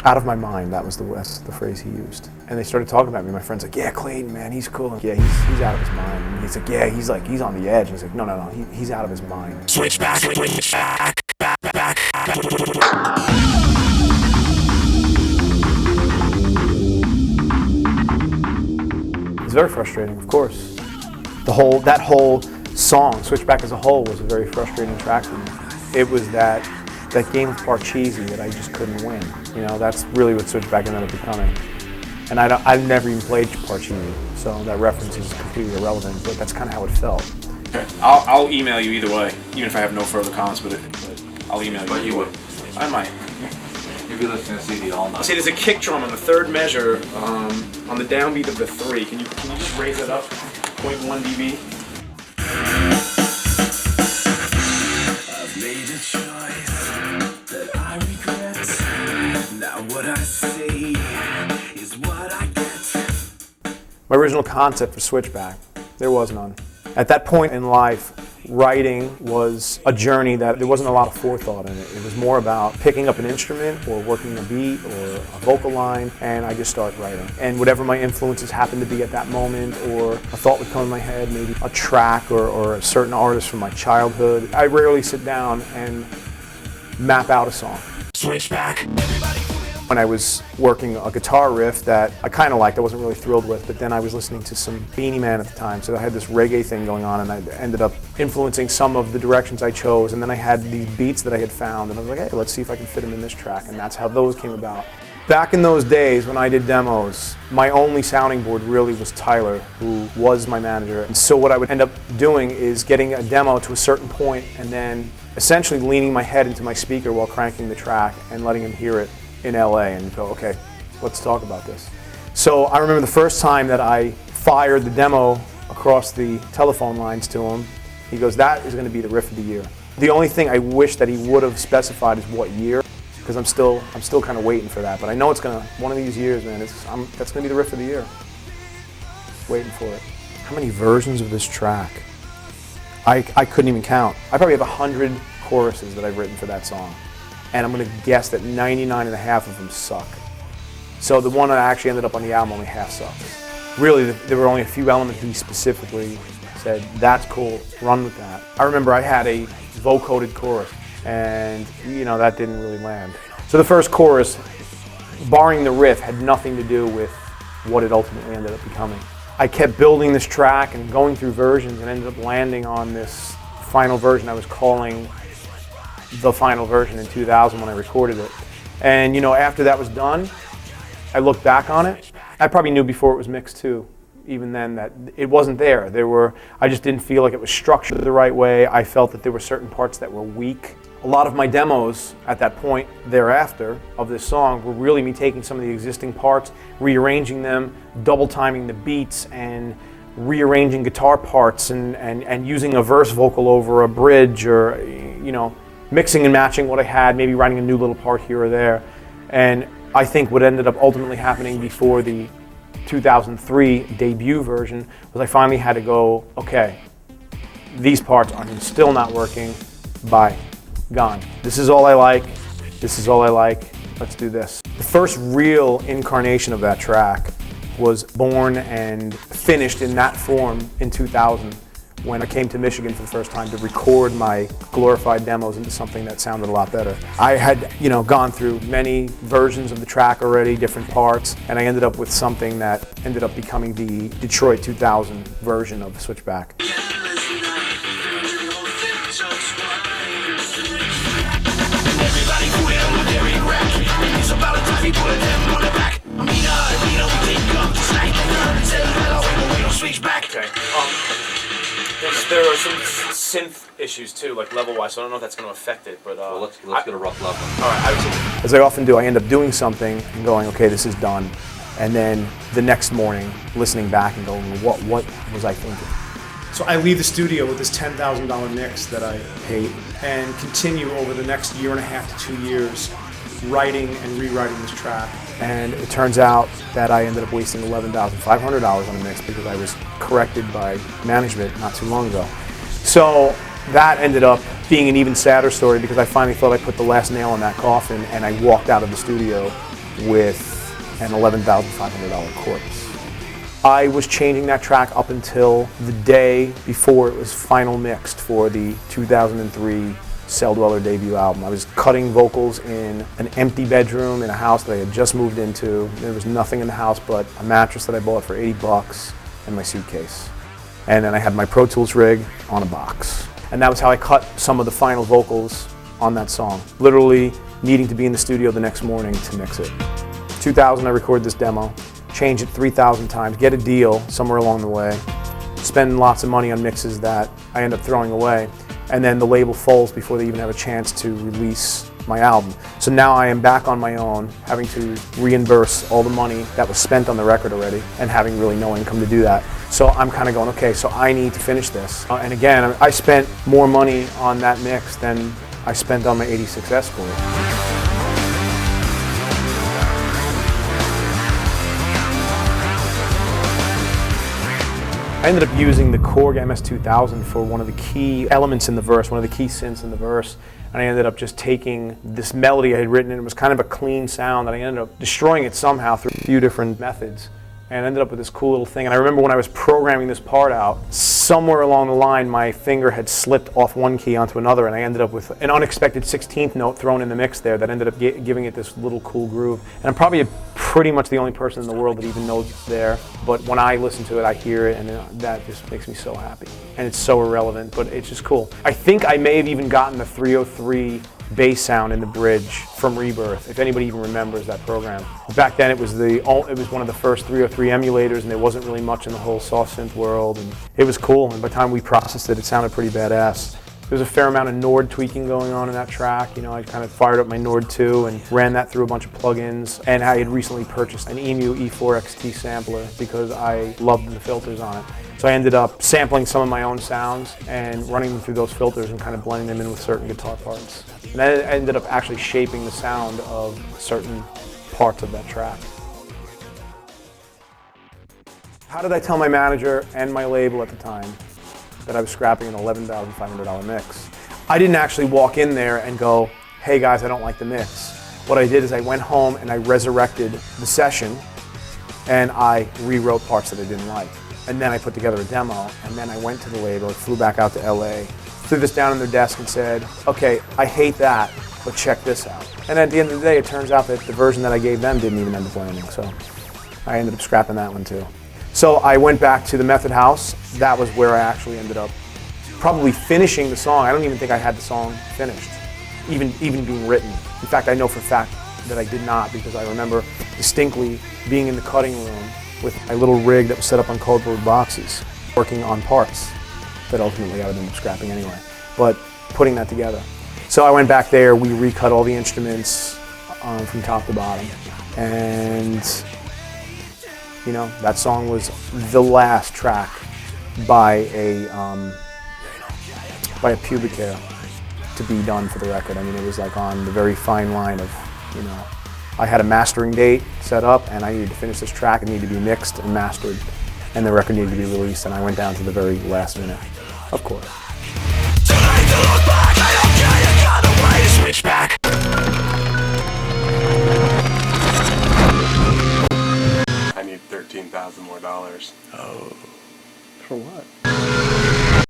Out of my mind, that's the phrase he used. And they started talking about me. My friend's like, yeah, Klayton, man, he's cool. Yeah, he's out of his mind. And he's like, yeah, he's on the edge. And he's like, no, he's out of his mind. Switchback, back. It's very frustrating, of course. That whole song, Switchback as a whole, was a very frustrating track for me. It was that game of Parcheesi that I just couldn't win. You know, that's really what Switchback ended up becoming. And I've never even played Parcheesi, so that reference is completely irrelevant, but that's kind of how it felt. Okay. I'll email you either way, even if I have no further comments, but I'll email you. But you would. I might. You'd be listening to CD all night. See, there's a kick drum on the third measure, on the downbeat of the 3. Can you just raise it up? 0.1 dB. I've made a choice that I regret. Now what I say is what I get. My original concept for Switchback, there was none. At that point in life, writing was a journey that there wasn't a lot of forethought in it. It was more about picking up an instrument or working a beat or a vocal line, and I just started writing. And whatever my influences happened to be at that moment, or a thought would come in my head, maybe a track or a certain artist from my childhood, I rarely sit down and map out a song. Switchback. When I was working a guitar riff that I kind of liked, I wasn't really thrilled with, but then I was listening to some Beanie Man at the time, so I had this reggae thing going on, and I ended up influencing some of the directions I chose, and then I had these beats that I had found, and I was like, hey, let's see if I can fit them in this track, and that's how those came about. Back in those days when I did demos, my only sounding board really was Tyler, who was my manager, and so what I would end up doing is getting a demo to a certain point, and then essentially leaning my head into my speaker while cranking the track and letting him hear it in LA and go, okay, let's talk about this. So I remember the first time that I fired the demo across the telephone lines to him, he goes, that is going to be the riff of the year. The only thing I wish that he would have specified is what year, because I'm still kind of waiting for that. But I know it's going to, one of these years, man, that's going to be the riff of the year. Waiting for it. How many versions of this track? I couldn't even count. I probably have 100 choruses that I've written for that song. And I'm going to guess that 99.5 of them suck. So the one that actually ended up on the album only half sucks. Really, there were only a few elements he specifically said, that's cool, run with that. I remember I had a vocoded chorus, and you know, that didn't really land. So the first chorus, barring the riff, had nothing to do with what it ultimately ended up becoming. I kept building this track and going through versions and ended up landing on this final version I was calling the final version in 2000 when I recorded it. And you know, after that was done, I looked back on it. I probably knew before it was mixed too, even then, that it wasn't there. I just didn't feel like it was structured the right way. I felt that there were certain parts that were weak. A lot of my demos at that point thereafter of this song were really me taking some of the existing parts, rearranging them, double timing the beats, and rearranging guitar parts and using a verse vocal over a bridge, or you know, mixing and matching what I had, maybe writing a new little part here or there. And I think what ended up ultimately happening before the 2003 debut version was I finally had to go, okay, these parts are still not working, bye, gone. This is all I like, let's do this. The first real incarnation of that track was born and finished in that form in 2000. When I came to Michigan for the first time to record my glorified demos into something that sounded a lot better. I had, you know, gone through many versions of the track already, different parts, and I ended up with something that ended up becoming the Detroit 2000 version of Switchback. Okay. There are some synth issues too, like level-wise, so I don't know if that's going to affect it, but... Well, let's get a rough level. All right, as I often do, I end up doing something and going, okay, this is done. And then the next morning, listening back and going, what was I thinking? So I leave the studio with this $10,000 mix that I hate and continue over the next 1.5 to 2 years writing and rewriting this track. And it turns out that I ended up wasting $11,500 on a mix because I was corrected by management not too long ago. So that ended up being an even sadder story because I finally thought I put the last nail in that coffin, and I walked out of the studio with an $11,500 corpse. I was changing that track up until the day before it was final mixed for the 2003 Celldweller debut album. I was cutting vocals in an empty bedroom in a house that I had just moved into. There was nothing in the house but a mattress that I bought for 80 bucks and my suitcase. And then I had my Pro Tools rig on a box. And that was how I cut some of the final vocals on that song. Literally needing to be in the studio the next morning to mix it. 2000, I recorded this demo, change it 3,000 times, get a deal somewhere along the way, spend lots of money on mixes that I end up throwing away. And then the label folds before they even have a chance to release my album. So now I am back on my own, having to reimburse all the money that was spent on the record already and having really no income to do that. So I'm kind of going, okay, so I need to finish this. And again, I spent more money on that mix than I spent on my 86 Escort. I ended up using the Korg MS-2000 for one of the key elements in the verse, one of the key synths in the verse, and I ended up just taking this melody I had written, and it was kind of a clean sound, and I ended up destroying it somehow through a few different methods, and ended up with this cool little thing. And I remember when I was programming this part out, somewhere along the line my finger had slipped off one key onto another, and I ended up with an unexpected 16th note thrown in the mix there that ended up giving it this little cool groove. And I'm probably pretty much the only person in the world that even knows it's there, but when I listen to it, I hear it, and that just makes me so happy. And it's so irrelevant, but it's just cool. I think I may have even gotten the 303 bass sound in the bridge from Rebirth, if anybody even remembers that program. Back then it was one of the first 303 emulators, and there wasn't really much in the whole soft synth world, and it was cool, and by the time we processed it, it sounded pretty badass. There was a fair amount of Nord tweaking going on in that track. You know, I kind of fired up my Nord 2 and ran that through a bunch of plugins, and I had recently purchased an EMU E4 XT sampler because I loved the filters on it. So I ended up sampling some of my own sounds and running them through those filters and kind of blending them in with certain guitar parts. And that ended up actually shaping the sound of certain parts of that track. How did I tell my manager and my label at the time that I was scrapping an $11,500 mix? I didn't actually walk in there and go, hey guys, I don't like the mix. What I did is I went home and I resurrected the session and I rewrote parts that I didn't like. And then I put together a demo, and then I went to the label, flew back out to LA, threw this down on their desk and said, okay, I hate that, but check this out. And at the end of the day, it turns out that the version that I gave them didn't even end up landing, so I ended up scrapping that one too. So I went back to the Method House. That was where I actually ended up probably finishing the song. I don't even think I had the song finished, even being written. In fact, I know for a fact that I did not, because I remember distinctly being in the cutting room with my little rig that was set up on cardboard boxes, working on parts that ultimately I would end up scrapping anyway, but putting that together. So I went back there, we recut all the instruments from top to bottom, and you know, that song was the last track by a pubic hair to be done for the record. I mean, it was like on the very fine line of, you know, I had a mastering date set up and I needed to finish this track. It needed to be mixed and mastered and the record needed to be released, and I went down to the very last minute, of course. Tonight to look back, I don't care, you got the way to switch back. I need $13,000 more. Oh. For what?